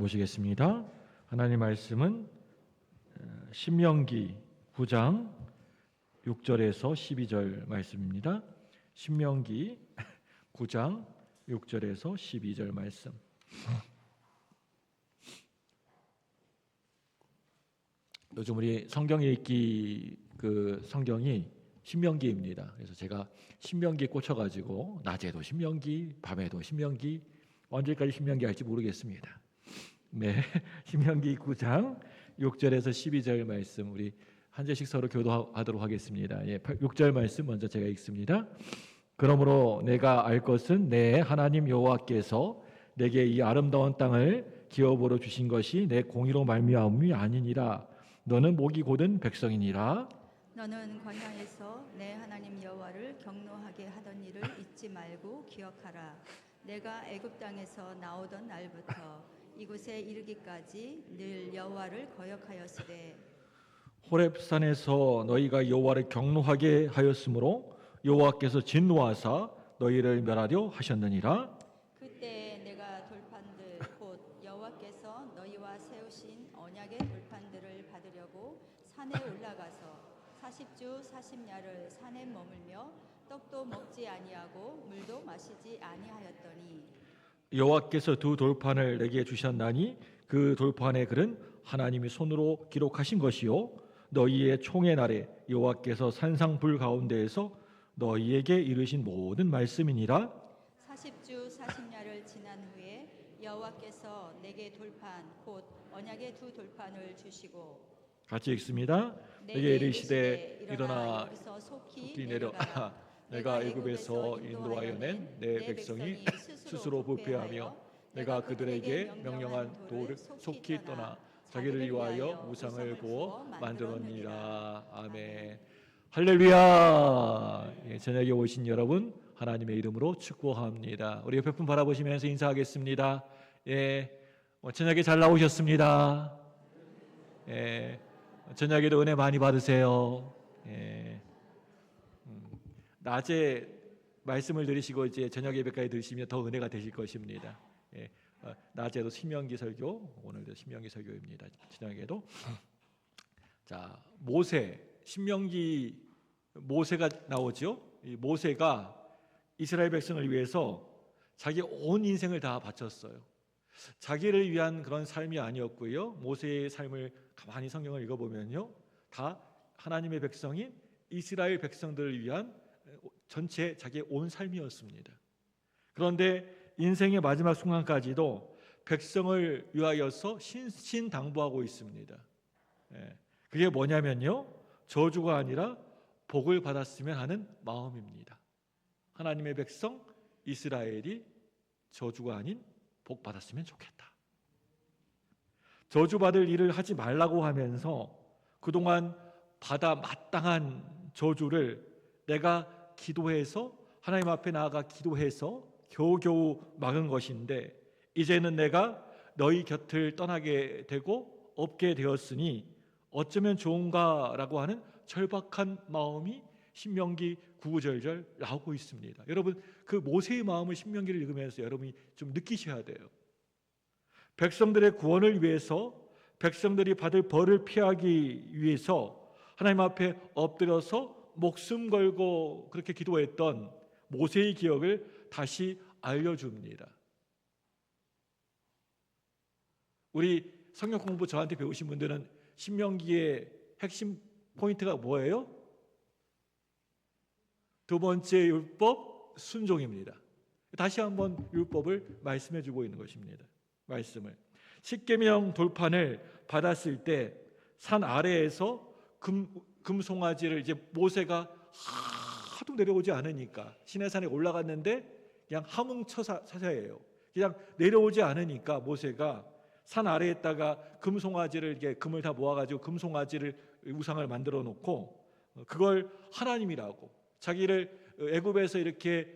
보시겠습니다. 하나님 말씀은 신명기 9장 6절에서 12절 말씀입니다. 신명기 9장 6절에서 12절 말씀. 요즘 우리 성경 읽기 성경이 신명기입니다. 그래서 제가 신명기에 꽂혀가지고 낮에도 신명기, 밤에도 신명기, 언제까지 신명기 할지 모르겠습니다. 네, 신명기 9장 6절에서 12절 말씀 우리 한 절씩 서로 교도하도록 하겠습니다. 6절 말씀 먼저 제가 읽습니다. 그러므로 내가 알 것은 내 하나님 여호와께서 내게 이 아름다운 땅을 기업으로 주신 것이 내 공의로 말미암음이 아니니라. 너는 목이 곧은 백성이니라. 너는 광야에서 내 하나님 여호와를 경노하게 하던 일을 잊지 말고 기억하라. 내가 애굽 땅에서 나오던 날부터 이곳에 이르기까지 늘 여호와를 거역하였으되 호렙산에서 너희가 여호와를 경노하게 하였으므로 여호와께서 진노하사 너희를 멸하려 하셨느니라. 그때 내가 돌판들 곧 여호와께서 너희와 세우신 언약의 돌판들을 받으려고 산에 올라가서 40주 40야를 산에 머물며 떡도 먹지 아니하고 물도 마시지 아니하였더니 여호와께서 두 돌판을 내게 주셨나니 그 돌판의 글은 하나님이 손으로 기록하신 것이요 너희의 총의 날에 여호와께서 산상불 가운데에서 너희에게 이르신 모든 말씀이니라. 40주 40야를 지난 후에 여호와께서 내게 돌판 곧 언약의 두 돌판을 주시고 같이 읽습니다. 내게 이르시되 일어나 속히 내려가 내가 애굽에서 인도하여 낸 내 백성이 스스로 부패하며 내가 그들에게 명령한 돌을 속히 떠나 자기를 위하여 우상을 구워 만들었니라. 아멘. 할렐루야. 저녁에 오신 여러분 하나님의 이름으로 축복합니다. 우리 옆에 분 바라보시면서 인사하겠습니다. 저녁에 잘 나오셨습니다. 저녁에도 은혜 많이 받으세요. 낮에 말씀을 들으시고 이제 저녁 예배까지 들으시면 더 은혜가 되실 것입니다. 낮에도 신명기 설교, 오늘도 신명기 설교입니다. 저녁에도 자 신명기 모세가 나오죠. 이 모세가 이스라엘 백성을 위해서 자기 온 인생을 다 바쳤어요. 자기를 위한 그런 삶이 아니었고요. 모세의 삶을 가만히 성경을 읽어보면요, 다 하나님의 백성인 이스라엘 백성들을 위한 전체 자기의 온 삶이었습니다. 그런데 인생의 마지막 순간까지도 백성을 위하여서 신당부하고 있습니다. 그게 뭐냐면요, 저주가 아니라 복을 받았으면 하는 마음입니다. 하나님의 백성 이스라엘이 저주가 아닌 복 받았으면 좋겠다. 저주받을 일을 하지 말라고 하면서 그동안 받아 마땅한 저주를 내가 기도해서 하나님 앞에 나아가 기도해서 겨우겨우 막은 것인데 이제는 내가 너희 곁을 떠나게 되고 없게 되었으니 어쩌면 좋은가라고 하는 절박한 마음이 신명기 9절절 나오고 있습니다. 여러분 그 모세의 마음을 신명기를 읽으면서 여러분이 좀 느끼셔야 돼요. 백성들의 구원을 위해서, 백성들이 받을 벌을 피하기 위해서 하나님 앞에 엎드려서 목숨 걸고 그렇게 기도했던 모세의 기억을 다시 알려줍니다. 우리 성경 공부 저한테 배우신 분들은 신명기의 핵심 포인트가 뭐예요? 두 번째 율법 순종입니다. 다시 한번 율법을 말씀해 주고 있는 것입니다. 말씀을 십계명 돌판을 받았을 때 산 아래에서 금송아지를 이제 모세가 하도 내려오지 않으니까 시내산에 올라갔는데 그냥 하뭉쳐사예요. 그냥 내려오지 않으니까 모세가 산 아래에다가 금송아지를 이게 금을 다 모아가지고 금송아지를 우상을 만들어 놓고 그걸 하나님이라고 자기를 애굽에서 이렇게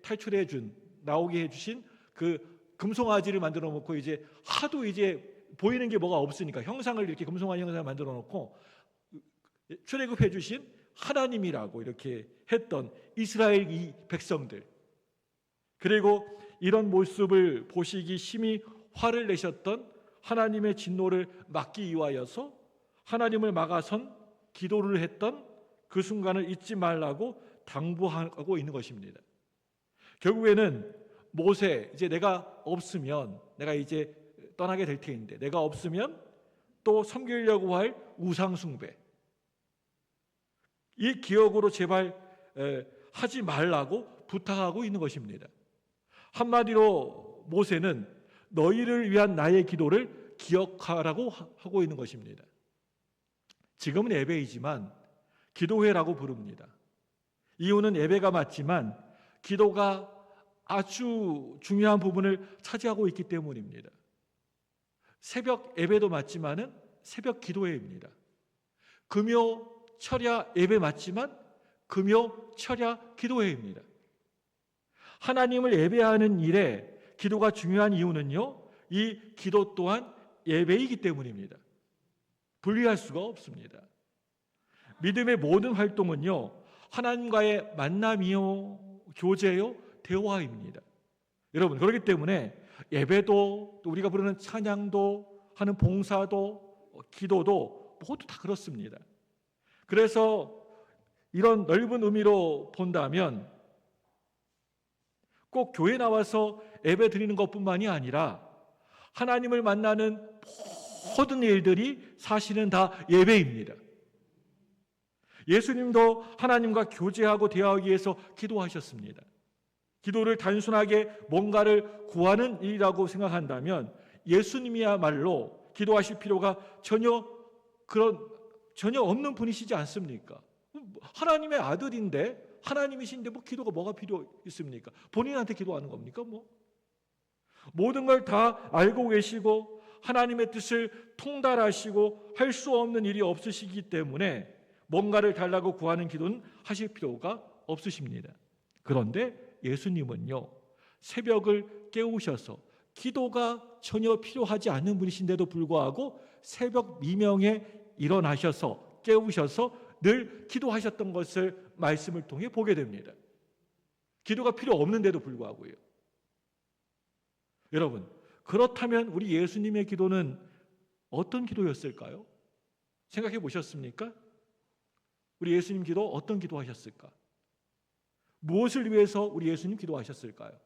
탈출해 준 나오게 해주신 그 금송아지를 만들어 놓고 이제 하도 이제 보이는 게 뭐가 없으니까 형상을 이렇게 금송아지 형상을 만들어 놓고 출애굽해 주신 하나님이라고 이렇게 했던 이스라엘 이 백성들, 그리고 이런 모습을 보시기 심히 화를 내셨던 하나님의 진노를 막기 위하여서 하나님을 막아선 기도를 했던 그 순간을 잊지 말라고 당부하고 있는 것입니다. 결국에는 모세, 이제 내가 없으면, 내가 이제 떠나게 될 테인데 내가 없으면 또 섬기려고 할 우상 숭배, 이 기억으로 제발 하지 말라고 부탁하고 있는 것입니다. 한마디로 모세는 너희를 위한 나의 기도를 기억하라고 하고 있는 것입니다. 지금은 예배이지만 기도회라고 부릅니다. 이유는 예배가 맞지만 기도가 아주 중요한 부분을 차지하고 있기 때문입니다. 새벽 예배도 맞지만은 새벽 기도회입니다. 금요 철야 예배 맞지만 금요 철야 기도회입니다. 하나님을 예배하는 일에 기도가 중요한 이유는요, 이 기도 또한 예배이기 때문입니다. 분리할 수가 없습니다. 믿음의 모든 활동은요, 하나님과의 만남이요, 교제요, 대화입니다. 여러분, 그렇기 때문에 예배도, 또 우리가 부르는 찬양도, 하는 봉사도, 기도도 모두 다 그렇습니다. 그래서 이런 넓은 의미로 본다면 꼭 교회 나와서 예배 드리는 것뿐만이 아니라 하나님을 만나는 모든 일들이 사실은 다 예배입니다. 예수님도 하나님과 교제하고 대화하기 위해서 기도하셨습니다. 기도를 단순하게 뭔가를 구하는 일이라고 생각한다면 예수님이야말로 기도하실 필요가 전혀 없는 분이시지 않습니까? 하나님의 아들인데, 하나님이신데 뭐 기도가 뭐가 필요 있습니까? 본인한테 기도하는 겁니까? 모든 걸 다 알고 계시고 하나님의 뜻을 통달하시고 할 수 없는 일이 없으시기 때문에 뭔가를 달라고 구하는 기도는 하실 필요가 없으십니다. 그런데 예수님은요, 새벽을 깨우셔서 기도가 전혀 필요하지 않는 분이신데도 불구하고 새벽 미명에 일어나셔서 깨우셔서 늘 기도하셨던 것을 말씀을 통해 보게 됩니다. 기도가 필요 없는데도 불구하고요. 여러분, 그렇다면 우리 예수님의 기도는 어떤 기도였을까요? 생각해 보셨습니까? 우리 예수님 기도 어떤 기도하셨을까? 무엇을 위해서 우리 예수님 기도하셨을까요?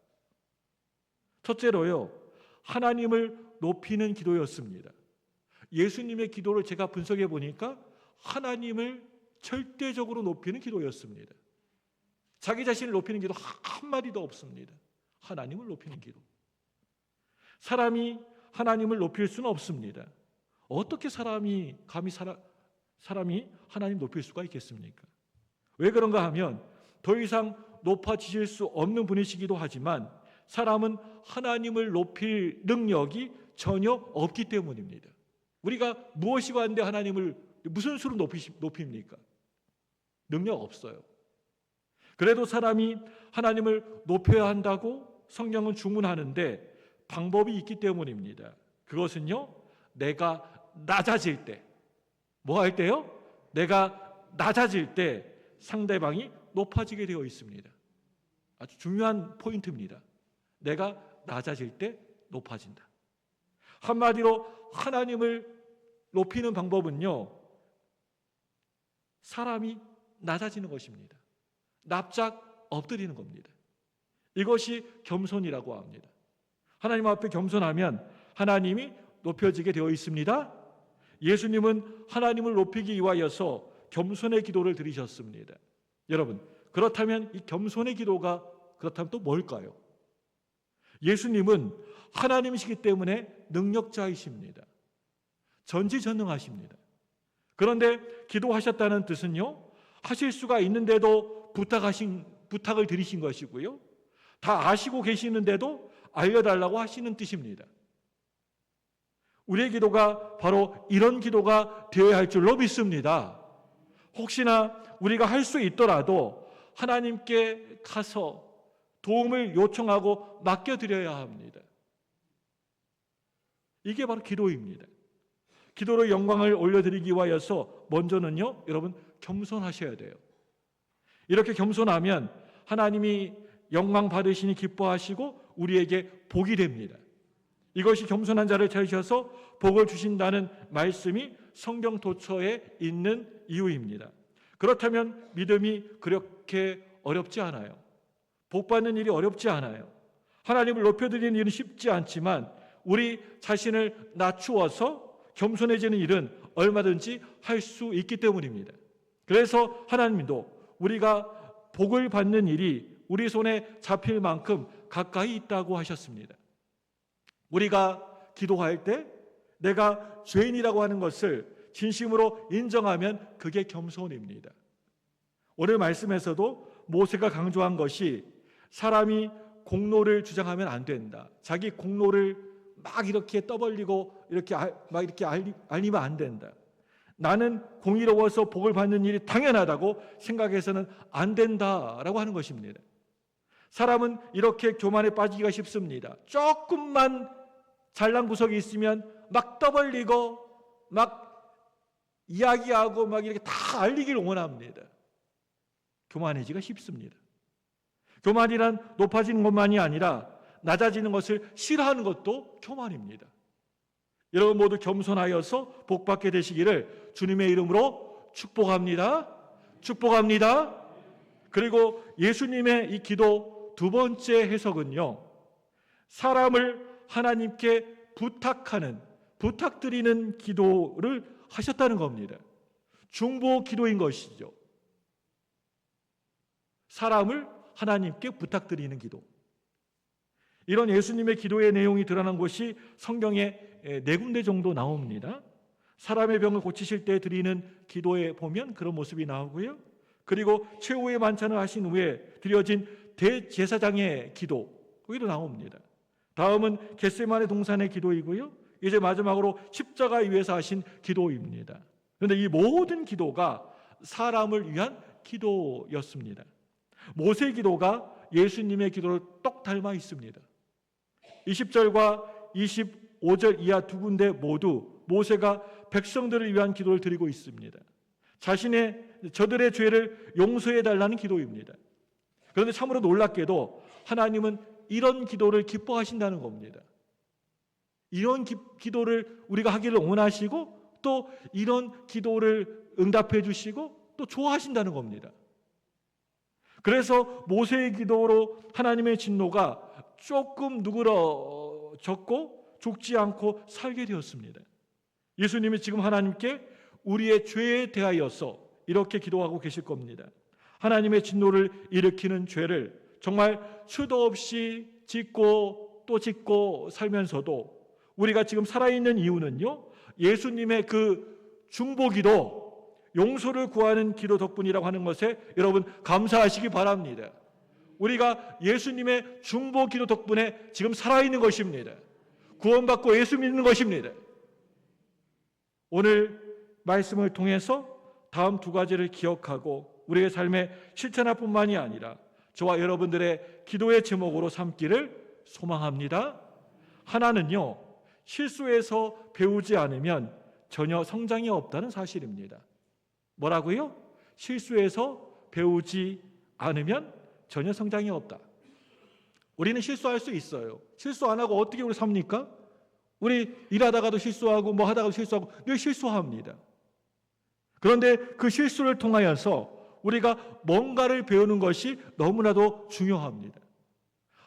첫째로요, 하나님을 높이는 기도였습니다. 예수님의 기도를 제가 분석해 보니까 하나님을 절대적으로 높이는 기도였습니다. 자기 자신을 높이는 기도 한마디도 없습니다. 하나님을 높이는 기도. 사람이 하나님을 높일 수는 없습니다. 어떻게 사람이 하나님 높일 수가 있겠습니까? 왜 그런가 하면 더 이상 높아지실 수 없는 분이시기도 하지만 사람은 하나님을 높일 능력이 전혀 없기 때문입니다. 우리가 무엇이 관데 하나님을 무슨 수로 높입니까? 능력 없어요. 그래도 사람이 하나님을 높여야 한다고 성경은 주문하는데 방법이 있기 때문입니다. 그것은요, 내가 낮아질 때, 뭐 할 때요? 내가 낮아질 때 상대방이 높아지게 되어 있습니다. 아주 중요한 포인트입니다. 내가 낮아질 때 높아진다. 한마디로 하나님을 높이는 방법은요, 사람이 낮아지는 것입니다. 납작 엎드리는 겁니다. 이것이 겸손이라고 합니다. 하나님 앞에 겸손하면 하나님이 높여지게 되어 있습니다. 예수님은 하나님을 높이기 위하여서 겸손의 기도를 드리셨습니다. 여러분, 그렇다면 이 겸손의 기도가 그렇다면 또 뭘까요? 예수님은 하나님이시기 때문에 능력자이십니다. 전지전능하십니다. 그런데 기도하셨다는 뜻은요, 하실 수가 있는데도 부탁을 드리신 것이고요, 다 아시고 계시는데도 알려달라고 하시는 뜻입니다. 우리의 기도가 바로 이런 기도가 되어야 할 줄로 믿습니다. 혹시나 우리가 할 수 있더라도 하나님께 가서 도움을 요청하고 맡겨드려야 합니다. 이게 바로 기도입니다. 기도로 영광을 올려드리기 위하여서 먼저는요, 여러분 겸손하셔야 돼요. 이렇게 겸손하면 하나님이 영광 받으시니 기뻐하시고 우리에게 복이 됩니다. 이것이 겸손한 자를 찾으셔서 복을 주신다는 말씀이 성경 도처에 있는 이유입니다. 그렇다면 믿음이 그렇게 어렵지 않아요. 복 받는 일이 어렵지 않아요. 하나님을 높여드리는 일은 쉽지 않지만 우리 자신을 낮추어서 겸손해지는 일은 얼마든지 할 수 있기 때문입니다. 그래서 하나님도 우리가 복을 받는 일이 우리 손에 잡힐 만큼 가까이 있다고 하셨습니다. 우리가 기도할 때 내가 죄인이라고 하는 것을 진심으로 인정하면 그게 겸손입니다. 오늘 말씀에서도 모세가 강조한 것이 사람이 공로를 주장하면 안 된다. 자기 공로를 막 이렇게 떠벌리고 막 이렇게 알리면 안 된다. 나는 공의로워서 복을 받는 일이 당연하다고 생각해서는 안 된다라고 하는 것입니다. 사람은 이렇게 교만에 빠지기가 쉽습니다. 조금만 잘난 구석이 있으면 막 떠벌리고 막 이야기하고 막 이렇게 다 알리기를 원합니다. 교만해지기가 쉽습니다. 교만이란 높아지는 것만이 아니라 낮아지는 것을 싫어하는 것도 교만입니다. 여러분 모두 겸손하여서 복받게 되시기를 주님의 이름으로 축복합니다. 축복합니다. 그리고 예수님의 이 기도 두 번째 해석은요, 사람을 하나님께 부탁드리는 기도를 하셨다는 겁니다. 중보 기도인 것이죠. 사람을 하나님께 부탁드리는 기도. 이런 예수님의 기도의 내용이 드러난 곳이 성경에 4군데 정도 나옵니다. 사람의 병을 고치실 때 드리는 기도에 보면 그런 모습이 나오고요. 그리고 최후의 만찬을 하신 후에 드려진 대제사장의 기도, 거기도 나옵니다. 다음은 겟세마네 동산의 기도이고요. 이제 마지막으로 십자가 위에서 하신 기도입니다. 그런데 이 모든 기도가 사람을 위한 기도였습니다. 모세의 기도가 예수님의 기도를 똑 닮아 있습니다. 20절과 25절 이하 두 군데 모두 모세가 백성들을 위한 기도를 드리고 있습니다. 저들의 죄를 용서해 달라는 기도입니다. 그런데 참으로 놀랍게도 하나님은 이런 기도를 기뻐하신다는 겁니다. 이런 기도를 우리가 하기를 원하시고 또 이런 기도를 응답해 주시고 또 좋아하신다는 겁니다. 그래서 모세의 기도로 하나님의 진노가 조금 누그러졌고 죽지 않고 살게 되었습니다. 예수님이 지금 하나님께 우리의 죄에 대하여서 이렇게 기도하고 계실 겁니다. 하나님의 진노를 일으키는 죄를 정말 수도 없이 짓고 또 짓고 살면서도 우리가 지금 살아있는 이유는요, 예수님의 그 중보기도, 용서를 구하는 기도 덕분이라고 하는 것에 여러분 감사하시기 바랍니다. 우리가 예수님의 중보기도 덕분에 지금 살아있는 것입니다. 구원받고 예수 믿는 것입니다. 오늘 말씀을 통해서 다음 두 가지를 기억하고 우리의 삶에 실천할 뿐만이 아니라 저와 여러분들의 기도의 제목으로 삼기를 소망합니다. 하나는요, 실수에서 배우지 않으면 전혀 성장이 없다는 사실입니다. 뭐라고요? 실수에서 배우지 않으면 전혀 성장이 없다. 우리는 실수할 수 있어요. 실수 안 하고 어떻게 우리 삽니까? 우리 일하다가도 실수하고 뭐 하다가도 실수하고 늘 실수합니다. 그런데 그 실수를 통하여서 우리가 뭔가를 배우는 것이 너무나도 중요합니다.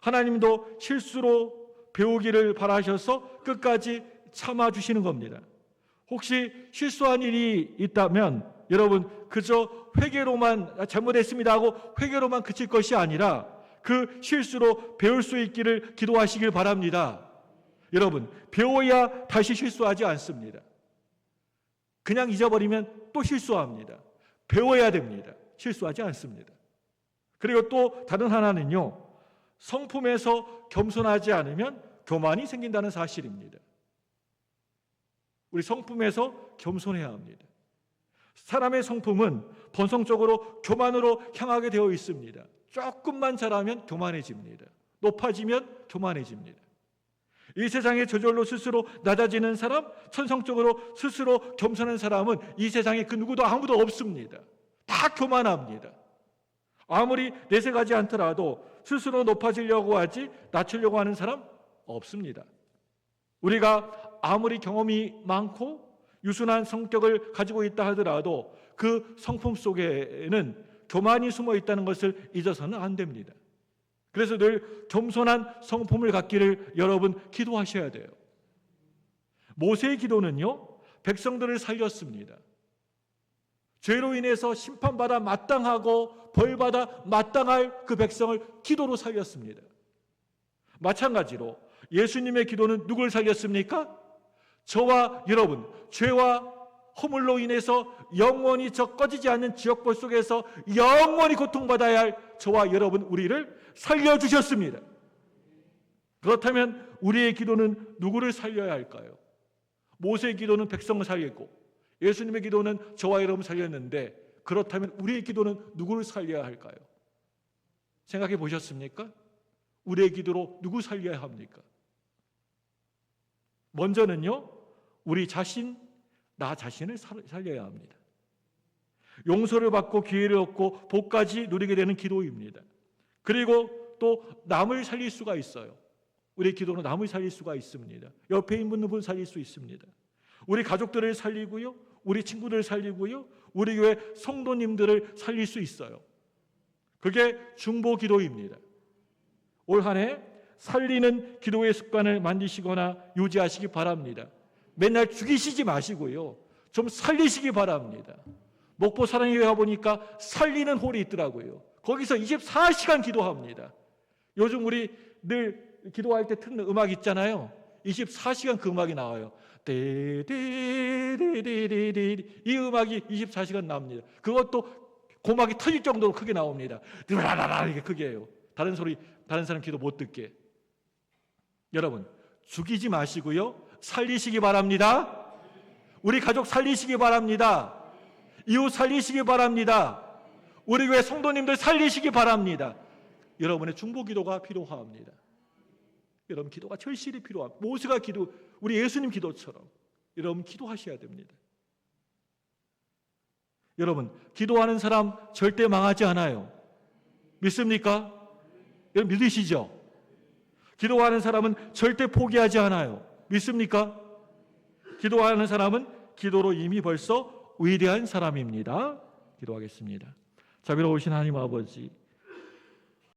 하나님도 실수로 배우기를 바라셔서 끝까지 참아주시는 겁니다. 혹시 실수한 일이 있다면 여러분 그저 회개로만 잘못했습니다 하고 회개로만 그칠 것이 아니라 그 실수로 배울 수 있기를 기도하시길 바랍니다. 여러분 배워야 다시 실수하지 않습니다. 그냥 잊어버리면 또 실수합니다. 배워야 됩니다. 실수하지 않습니다. 그리고 또 다른 하나는요, 성품에서 겸손하지 않으면 교만이 생긴다는 사실입니다. 우리 성품에서 겸손해야 합니다. 사람의 성품은 본성적으로 교만으로 향하게 되어 있습니다. 조금만 잘하면 교만해집니다. 높아지면 교만해집니다. 이 세상에 저절로 스스로 낮아지는 사람, 천성적으로 스스로 겸손한 사람은 이 세상에 그 누구도 아무도 없습니다. 다 교만합니다. 아무리 내색하지 않더라도 스스로 높아지려고 하지 낮추려고 하는 사람 없습니다. 우리가 아무리 경험이 많고 유순한 성격을 가지고 있다 하더라도 그 성품 속에는 교만이 숨어 있다는 것을 잊어서는 안 됩니다. 그래서 늘 겸손한 성품을 갖기를 여러분 기도하셔야 돼요. 모세의 기도는요, 백성들을 살렸습니다. 죄로 인해서 심판받아 마땅하고 벌받아 마땅할 그 백성을 기도로 살렸습니다. 마찬가지로 예수님의 기도는 누굴 살렸습니까? 저와 여러분, 죄와 허물로 인해서 영원히 저 꺼지지 않는 지옥불 속에서 영원히 고통받아야 할 저와 여러분, 우리를 살려주셨습니다. 그렇다면 우리의 기도는 누구를 살려야 할까요? 모세의 기도는 백성을 살렸고 예수님의 기도는 저와 여러분 살렸는데, 그렇다면 우리의 기도는 누구를 살려야 할까요? 생각해 보셨습니까? 우리의 기도로 누구 살려야 합니까? 먼저는요, 우리 자신, 나 자신을 살려야 합니다. 용서를 받고 기회를 얻고 복까지 누리게 되는 기도입니다. 그리고 또 남을 살릴 수가 있어요. 우리 기도는 남을 살릴 수가 있습니다. 옆에 있는 분 살릴 수 있습니다. 우리 가족들을 살리고요, 우리 친구들을 살리고요, 우리 교회 성도님들을 살릴 수 있어요. 그게 중보 기도입니다. 올 한 해 살리는 기도의 습관을 만드시거나 유지하시기 바랍니다. 맨날 죽이시지 마시고요, 좀 살리시기 바랍니다. 목포 사랑의 교회 보니까 살리는 홀이 있더라고요. 거기서 24시간 기도합니다. 요즘 우리 늘 기도할 때 듣는 음악 있잖아요. 24시간 그 음악이 나와요. 데데데데데데, 이 음악이 24시간 나옵니다. 그것도 고막이 터질 정도로 크게 나옵니다. 드라라라, 이게 크게 해요. 다른 사람 기도 못 듣게. 여러분, 죽이지 마시고요, 살리시기 바랍니다. 우리 가족 살리시기 바랍니다. 이웃 살리시기 바랍니다. 우리 교회 성도님들 살리시기 바랍니다. 여러분의 중보 기도가 필요합니다. 여러분 기도가 절실히 필요합니다. 모세가 기도, 우리 예수님 기도처럼 여러분 기도하셔야 됩니다. 여러분, 기도하는 사람 절대 망하지 않아요. 믿습니까? 여러분 믿으시죠? 기도하는 사람은 절대 포기하지 않아요. 믿습니까? 기도하는 사람은 기도로 이미 벌써 위대한 사람입니다. 기도하겠습니다. 자비로우신 하나님 아버지,